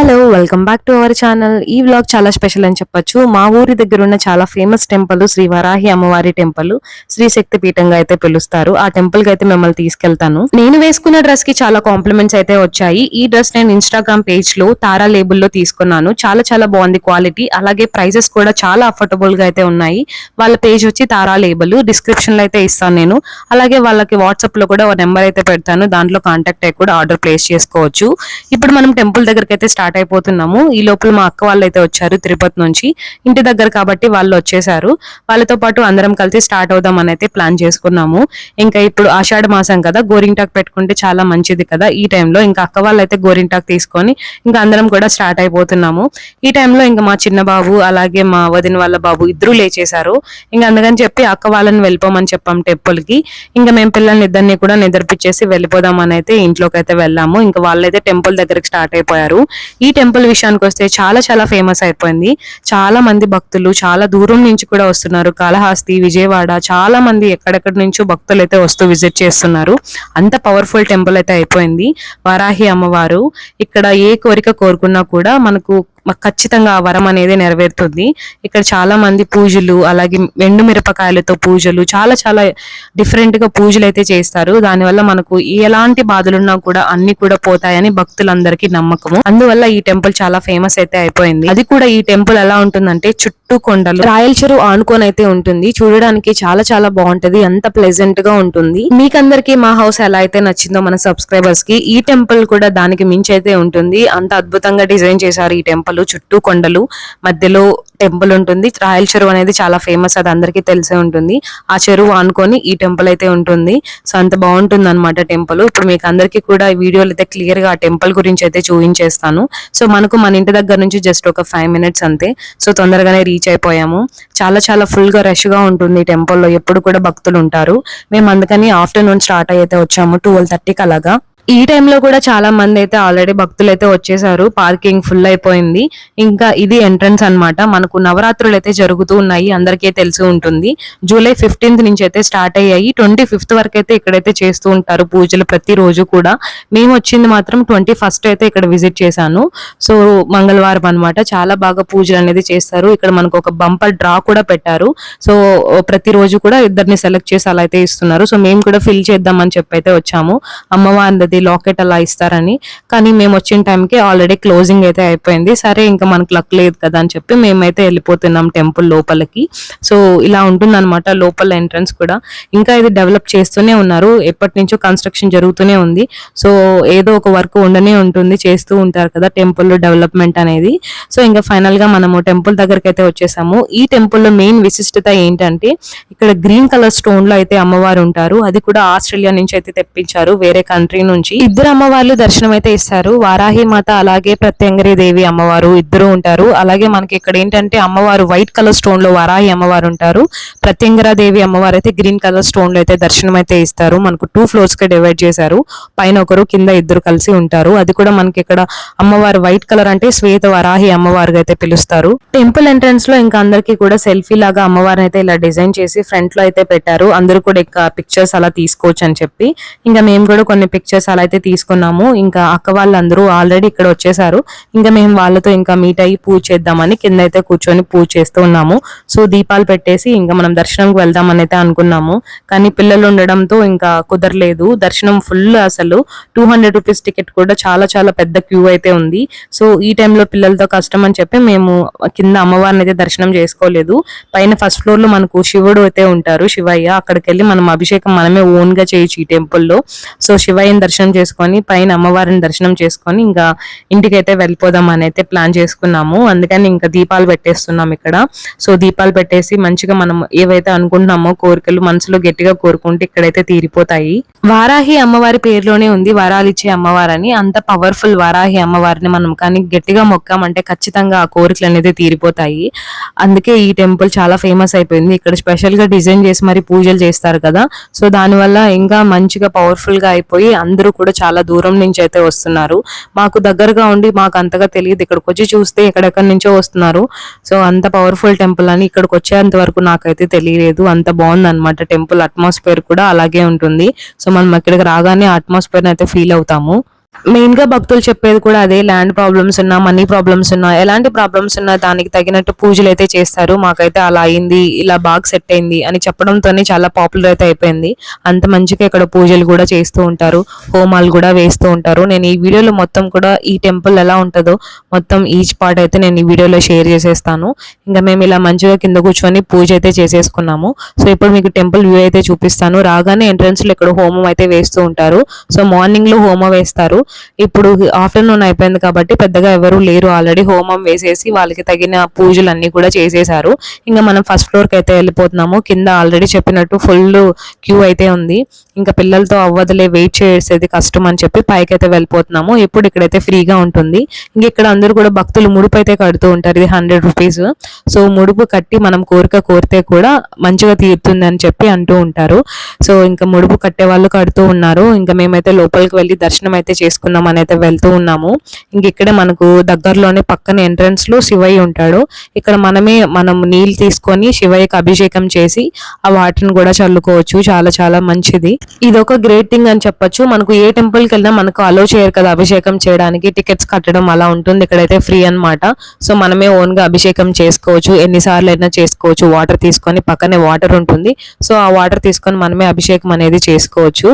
Hello welcome back to our channel. ఈ vlog చాలా special అని చెప్పొచ్చు. మా ఊరి దగ్గర ఉన్న చాలా ఫేమస్ టెంపుల్ శ్రీ వరాహి అమ్మవారి టెంపుల్, శ్రీ శక్తి పీఠంగా అయితే పిలుస్తారు. ఆ టెంపుల్ కి అయితే మిమ్మల్ని తీసుకెళ్తాను. నేను వేసుకున్న డ్రెస్ కి చాలా కాంప్లిమెంట్స్ అయితే వచ్చాయి. ఈ డ్రెస్ నేను ఇన్స్టాగ్రామ్ పేజ్ లో తారా లేబుల్ లో తీసుకున్నాను. చాలా చాలా బాగుంది క్వాలిటీ, అలాగే ప్రైజెస్ కూడా చాలా అఫోర్డబుల్ గా అయితే ఉన్నాయి. వాళ్ళ పేజ్ వచ్చి తారా లేబుల్, డిస్క్రిప్షన్ లో అయితే ఇస్తాను నేను. అలాగే వాళ్ళకి వాట్సాప్ లో కూడా ఒక నెంబర్ అయితే పెడతాను, దాంట్లో కాంటాక్ట్ అయ్యి కూడా ఆర్డర్ ప్లేస్ చేసుకోవచ్చు. ఇప్పుడు మనం టెంపుల్ దగ్గరికి అయితే స్టార్ట్ అయిపోతున్నాము. ఈ లోపల మా అక్క వాళ్ళు అయితే వచ్చారు తిరుపతి నుంచి. ఇంటి దగ్గర కాబట్టి వాళ్ళు వచ్చేసారు. వాళ్ళతో పాటు అందరం కలిసి స్టార్ట్ అవుదాం అని అయితే ప్లాన్ చేసుకున్నాము. ఇంకా ఇప్పుడు ఆషాఢ మాసం కదా, గోరింటాకు పెట్టుకుంటే చాలా మంచిది కదా. ఈ టైంలో ఇంకా అక్క వాళ్ళు అయితే గోరింటాకు తీసుకొని ఇంకా అందరం కూడా స్టార్ట్ అయిపోతున్నాము. ఈ టైంలో ఇంకా మా చిన్న బాబు అలాగే మా వదిన వాళ్ళ బాబు ఇద్దరు లేచేశారు. ఇంకా అందుకని చెప్పి అక్క వాళ్ళని వెళ్ళిపోమని చెప్పాం టెంపుల్ కి. ఇంకా మేము పిల్లల్ని ఇద్దరిని కూడా నిద్రపిచ్చేసి వెళ్ళిపోదాం అని అయితే ఇంట్లోకి అయితే వెళ్ళాము. ఇంకా వాళ్ళైతే టెంపుల్ దగ్గరికి స్టార్ట్ అయిపోయారు. ఈ టెంపుల్ విషయానికి వస్తే చాలా చాలా ఫేమస్ అయిపోయింది. చాలా మంది భక్తులు చాలా దూరం నుంచి కూడా వస్తున్నారు. కాళహస్తి, విజయవాడ, చాలా మంది ఎక్కడెక్కడి నుంచో భక్తులు అయితే వస్తూ విజిట్ చేస్తున్నారు. అంత పవర్ఫుల్ టెంపుల్ అయితే అయిపోయింది. వారాహి అమ్మవారు ఇక్కడ ఏ కోరిక కోరుకున్నా కూడా మనకు ఖచ్చితంగా ఆ వరం అనేది నెరవేరుతుంది. ఇక్కడ చాలా మంది పూజలు, అలాగే ఎండు మిరపకాయలతో పూజలు, చాలా చాలా డిఫరెంట్ గా పూజలు అయితే చేస్తారు. దానివల్ల మనకు ఎలాంటి బాధలున్నా కూడా అన్ని కూడా పోతాయని భక్తులందరికీ నమ్మకము. అందువల్ల ఈ టెంపుల్ చాలా ఫేమస్ అయితే అయిపోయింది. అది కూడా ఈ టెంపుల్ ఎలా ఉంటుందంటే చుట్టూ కొండలు, రాయల చెరువు ఆనుకొని అయితే ఉంటుంది. చూడడానికి చాలా చాలా బాగుంటది, అంత ప్లెజెంట్ గా ఉంటుంది. మీకందరికి మా హౌస్ ఎలా అయితే నచ్చిందో మన సబ్స్క్రైబర్స్ కి, ఈ టెంపుల్ కూడా దానికి మించి అయితే ఉంటుంది. అంత అద్భుతంగా డిజైన్ చేశారు ఈ టెంపుల్. చుట్టూ కొండలు, మధ్యలో టెంపుల్ ఉంటుంది. రాయల చెరువు అనేది చాలా ఫేమస్, అది అందరికీ తెలిసే ఉంటుంది. ఆ చెరువు ఆనుకొని ఈ టెంపుల్ అయితే ఉంటుంది. సో అంత బాగుంటుంది అనమాట టెంపుల్. ఇప్పుడు మీకు అందరికీ కూడా ఈ వీడియోలో అయితే క్లియర్ గా ఆ టెంపుల్ గురించి అయితే చూపించేస్తాను. సో మనకు మన ఇంటి దగ్గర నుంచి జస్ట్ ఒక 5 minutes అంతే. సో తొందరగానే రీచ్ అయిపోయాము. చాలా చాలా ఫుల్ గా రష్ గా ఉంటుంది టెంపుల్లో, ఎప్పుడు కూడా భక్తులు ఉంటారు. మేము అందుకని ఆఫ్టర్నూన్ స్టార్ట్ అయితే వచ్చాము 12:30కి అలాగా. ఈ టైంలో కూడా చాలా మంది అయితే ఆల్రెడీ భక్తులు అయితే వచ్చేసారు. పార్కింగ్ ఫుల్ అయిపోయింది. ఇంకా ఇది ఎంట్రన్స్ అన్నమాట. మనకు నవరాత్రులు అయితే జరుగుతూ ఉన్నాయి, అందరికీ తెలిసి ఉంటుంది. జూలై 15th నుంచి అయితే స్టార్ట్ అయ్యాయి. 25th వరకు అయితే ఇక్కడైతే చేస్తూ ఉంటారు పూజలు ప్రతి రోజు కూడా. మేము వచ్చింది మాత్రం 21st అయితే ఇక్కడ విజిట్ చేశాను. సో మంగళవారం అన్నమాట. చాలా బాగా పూజలు అనేది చేస్తారు. ఇక్కడ మనకు ఒక బంపర్ డ్రా కూడా పెట్టారు. సో ప్రతి రోజు కూడా ఇద్దరిని సెలెక్ట్ చేసి అలా అయితే ఇస్తున్నారు. సో మేము కూడా ఫిల్ చేద్దామని చెప్పి అయితే వచ్చాము. అమ్మవారిది లాకెట్ అలా ఇస్తారని, కానీ మేము వచ్చిన టైంకి ఆల్రెడీ క్లోజింగ్ అయితే అయిపోయింది. సరే ఇంకా మనకు లక్ లేదు కదా అని చెప్పి మేమైతే వెళ్ళిపోతున్నాం టెంపుల్ లోపలికి. సో ఇలా ఉంటుంది అనమాట లోపల ఎంట్రన్స్ కూడా. ఇంకా ఇది డెవలప్ చేస్తూనే ఉన్నారు, ఎప్పటి నుంచో కన్స్ట్రక్షన్ జరుగుతూనే ఉంది. సో ఏదో ఒక వర్క్ ఉండనే ఉంటుంది, చేస్తూ ఉంటారు కదా టెంపుల్ డెవలప్మెంట్ అనేది. సో ఇంకా ఫైనల్ గా మనము టెంపుల్ దగ్గరికి అయితే వచ్చేసాము. ఈ టెంపుల్ లో మెయిన్ విశిష్టత ఏంటంటే ఇక్కడ గ్రీన్ కలర్ స్టోన్ లో అయితే అమ్మవారు ఉంటారు. అది కూడా ఆస్ట్రేలియా నుంచి అయితే తెప్పించారు, వేరే కంట్రీ నుంచి. ఇద్దరు అమ్మవార్లు దర్శనం అయితే ఇస్తారు. వారాహి మాత అలాగే ప్రత్యంగిరి దేవి అమ్మవారు ఇద్దరు ఉంటారు. అలాగే మనకి ఇక్కడ ఏంటంటే అమ్మవారు వైట్ కలర్ స్టోన్ లో వారాహి అమ్మవారు ఉంటారు. ప్రత్యంగిరా దేవి అమ్మవారు అయితే గ్రీన్ కలర్ స్టోన్ లో అయితే దర్శనం అయితే ఇస్తారు. మనకు 2 floors గా డివైడ్ చేశారు. పైన ఒకరు, కింద ఇద్దరు కలిసి ఉంటారు. అది కూడా మనకి ఇక్కడ అమ్మవారు వైట్ కలర్ అంటే శ్వేత వరాహి అమ్మవారుగా అయితే పిలుస్తారు. టెంపుల్ ఎంట్రన్స్ లో ఇంకా అందరికీ కూడా సెల్ఫీ లాగా అమ్మవారిని అయితే ఇలా డిజైన్ చేసి ఫ్రంట్ లో అయితే పెట్టారు. అందరూ కూడా ఇంకా పిక్చర్స్ అలా తీసుకోవచ్చు అని చెప్పి ఇంకా మేము కూడా కొన్ని పిక్చర్స్ అలా అయితే తీసుకున్నాము. ఇంకా అక్క వాళ్ళందరూ ఆల్రెడీ ఇక్కడ వచ్చేసారు. ఇంకా మేము వాళ్ళతో ఇంకా మీట్ అయ్యి పూజ చేద్దామని కింద అయితే కూర్చొని పూజ చేస్తూ ఉన్నాము. సో దీపాలు పెట్టేసి ఇంకా మనం దర్శనంకి వెళ్దామని అయితే అనుకున్నాము. కానీ పిల్లలు ఉండడంతో ఇంకా కుదరలేదు. దర్శనం ఫుల్, అసలు 200 రూపీస్ టికెట్ కూడా చాలా చాలా పెద్ద క్యూ అయితే ఉంది. సో ఈ టైంలో పిల్లలతో కష్టం అని చెప్పి మేము కింద అమ్మవారిని అయితే దర్శనం చేసుకోలేదు. పైన ఫస్ట్ ఫ్లోర్ లో మనకు శివుడు అయితే ఉంటారు, శివయ్య. అక్కడికి వెళ్ళి మనం అభిషేకం మనమే ఓన్ గా చేయొచ్చు ఈ టెంపుల్లో. సో శివయ్యని దర్శనం చేసుకొని పైన అమ్మవారిని దర్శనం చేసుకొని ఇంకా ఇంటికైతే వెళ్ళిపోదాం అని అయితే ప్లాన్ చేసుకున్నాము. అందుకని ఇంకా దీపాలు పెట్టేస్తున్నాం ఇక్కడ. సో దీపాలు పెట్టేసి మంచిగా మనం ఏవైతే అనుకుంటున్నామో కోరికలు మనసులో గట్టిగా కోరుకుంటే ఇక్కడైతే తీరిపోతాయి. వారాహి అమ్మవారి పేరులోనే ఉంది వరాలు ఇచ్చే అమ్మవారని. అంత పవర్ఫుల్ వారాహి అమ్మవారిని మనం కానీ గట్టిగా మొక్కామంటే ఖచ్చితంగా ఆ కోరికలు అనేది తీరిపోతాయి. అందుకే ఈ టెంపుల్ చాలా ఫేమస్ అయిపోయింది. ఇక్కడ స్పెషల్ గా డిజైన్ చేసి మరి పూజలు చేస్తారు కదా. సో దానివల్ల ఇంకా మంచిగా పవర్ఫుల్ గా అయిపోయి అందరూ కూడా చాలా దూరం నుంచి అయితే వస్తున్నారు. మాకు దగ్గరగా ఉండి మాకు అంతగా తెలియదు, ఇక్కడికి వచ్చి చూస్తే ఎక్కడెక్కడి నుంచో వస్తున్నారు. సో అంత పవర్ఫుల్ టెంపుల్ అని ఇక్కడికి వచ్చేంత వరకు నాకైతే తెలియలేదు. అంత బాగుంది అనమాట టెంపుల్. అట్మాస్ఫియర్ కూడా అలాగే ఉంటుంది. సో మనం ఇక్కడికి రాగానే అట్మాస్ఫియర్ అయితే ఫీల్ అవుతాము. మెయిన్ గా భక్తులు చెప్పేది కూడా అదే, ల్యాండ్ ప్రాబ్లమ్స్ ఉన్నా, మనీ ప్రాబ్లమ్స్ ఉన్నా, ఎలాంటి ప్రాబ్లమ్స్ ఉన్నా దానికి తగినట్టు పూజలు అయితే చేస్తారు. మాకైతే అలా అయింది, ఇలా బాగా సెట్ అయింది అని చెప్పడంతోనే చాలా పాపులర్ అయితే అయిపోయింది. అంత మంచిగా ఇక్కడ పూజలు కూడా చేస్తూ ఉంటారు, హోమాలు కూడా వేస్తూ ఉంటారు. నేను ఈ వీడియోలో మొత్తం కూడా ఈ టెంపుల్ ఎలా ఉంటుందో మొత్తం ఈచ్ పార్ట్ అయితే నేను ఈ వీడియోలో షేర్ చేసేస్తాను. ఇంకా మేము ఇలా మంచిగా కింద కూర్చొని పూజ అయితే చేసేసుకున్నాము. సో ఇప్పుడు మీకు టెంపుల్ వ్యూ అయితే చూపిస్తాను. రాగానే ఎంట్రన్స్ లో ఇక్కడ హోమం అయితే వేస్తూ ఉంటారు. సో మార్నింగ్ లో హోమం వేస్తారు. ఇప్పుడు ఆఫ్టర్నూన్ అయిపోయింది కాబట్టి పెద్దగా ఎవరు లేరు, ఆల్రెడీ హోమం వేసేసి వాళ్ళకి తగిన పూజలు అన్ని కూడా చేసేసారు. ఇంకా మనం ఫస్ట్ ఫ్లోర్ కి అయితే వెళ్ళిపోతున్నాము. కింద ఆల్రెడీ చెప్పినట్టు ఫుల్ క్యూ అయితే ఉంది. ఇంకా పిల్లలతో అవ్వదులే, వెయిట్ చేసేది కష్టం అని చెప్పి పైకి అయితే వెళ్ళిపోతున్నాము. ఇప్పుడు ఇక్కడైతే ఫ్రీగా ఉంటుంది. ఇంక ఇక్కడ అందరూ కూడా భక్తులు ముడుపు అయితే కడుతూ ఉంటారు. ఇది 100 రూపీస్. సో ముడుపు కట్టి మనం కోరిక కోరితే కూడా మంచిగా తీరుతుంది అని చెప్పి అంటూ ఉంటారు. సో ఇంకా ముడుపు కట్టే వాళ్ళు కడుతూ ఉన్నారు. ఇంకా మేమైతే లోపలికి వెళ్ళి దర్శనం అయితే చేసుకుందాం అని అయితే వెళ్తూ ఉన్నాము. ఇంక ఇక్కడే మనకు దగ్గరలోనే పక్కన ఎంట్రన్స్ లో శివయ్య ఉంటాడు. ఇక్కడ మనం నీళ్ళు తీసుకొని శివయ్యకి అభిషేకం చేసి ఆ వాటర్ని కూడా చల్లుకోవచ్చు. చాలా చాలా మంచిది. ఇది ఒక గ్రేట్ థింగ్ అని చెప్పొచ్చు. మనకు ఏ టెంపుల్ కి వెళ్ళినా మనకు అలో చేయరు కదా అభిషేకం చేయడానికి, టికెట్స్ కట్టడం అలా ఉంటుంది. ఇక్కడైతే ఫ్రీ అన్నమాట. సో మనమే ఓన్ గా అభిషేకం చేసుకోవచ్చు, ఎన్నిసార్లు అయినా చేసుకోవచ్చు. వాటర్ తీసుకొని పక్కనే వాటర్ ఉంటుంది. సో ఆ వాటర్ తీసుకొని మనమే అభిషేకం అనేది చేసుకోవచ్చు.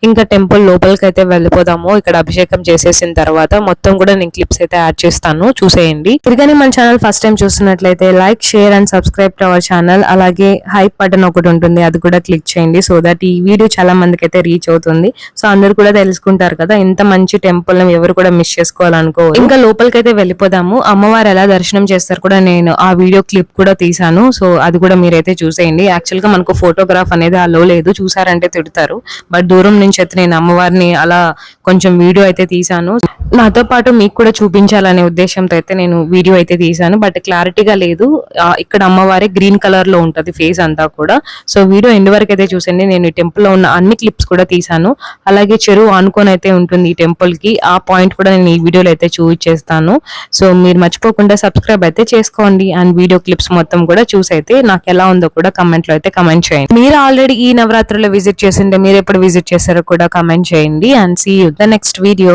ఇంకా టెంపుల్ లోపలికి అయితే వెళ్ళిపోదాము. ఇక్కడ అభిషేకం చేసేసిన తర్వాత మొత్తం కూడా నేను క్లిప్స్ అయితే యాడ్ చేస్తాను, చూసేయండి. తిరిగానే మన ఛానల్ ఫస్ట్ టైం చూస్తున్నట్లయితే like, share and subscribe to our channel. అలాగే హైప్ బటన్ ఒకటి ఉంటుంది, అది కూడా క్లిక్ చేయండి. సో దట్ ఈ వీడియో చాలా మందికి అయితే రీచ్ అవుతుంది. సో అందరు కూడా తెలుసుకుంటారు కదా, ఇంత మంచి టెంపుల్ ని ఎవరు కూడా మిస్ చేసుకోవాలనుకో. ఇంకా లోపలికి అయితే వెళ్ళిపోదాము. అమ్మవారు ఎలా దర్శనం చేస్తారు కూడా నేను ఆ వీడియో క్లిప్ కూడా తీసాను. సో అది కూడా మీరైతే చూసేయండి. యాక్చువల్ గా మనకు ఫోటోగ్రాఫ్ అనేది అలో లేదు, చూసారంటే తిడతారు. బట్ దూరం నుంచి అయితే నేను అమ్మవారిని అలా కొంచెం వీడియో అయితే తీసాను. నాతో పాటు మీకు కూడా చూపించాలనే ఉద్దేశంతో అయితే నేను వీడియో అయితే తీసాను. బట్ క్లారిటీగా లేదు. ఇక్కడ అమ్మవారి గ్రీన్ కలర్ లో ఉంటది ఫేస్ అంతా కూడా. సో వీడియో ఎండ్ వరకు అయితే చూసండి. నేను ఈ టెంపుల్ లో ఉన్న అన్ని క్లిప్స్ కూడా తీసాను. అలాగే చెరువు ఆనుకొని అయితే ఉంటుంది ఈ టెంపుల్ కి, ఆ పాయింట్ కూడా నేను ఈ వీడియోలో అయితే చూపించేస్తాను. సో మీరు మర్చిపోకుండా సబ్స్క్రైబ్ అయితే చేసుకోండి. అండ్ వీడియో క్లిప్స్ మొత్తం కూడా చూసైతే నాకు ఎలా ఉందో కూడా కమెంట్ లో అయితే కమెంట్ చేయండి. మీరు ఆల్రెడీ ఈ నవరాత్రిలో విజిట్ చేసింటే మీరు ఎప్పుడు విజిట్ చేశారో కూడా కమెంట్ చేయండి. And see you the next video.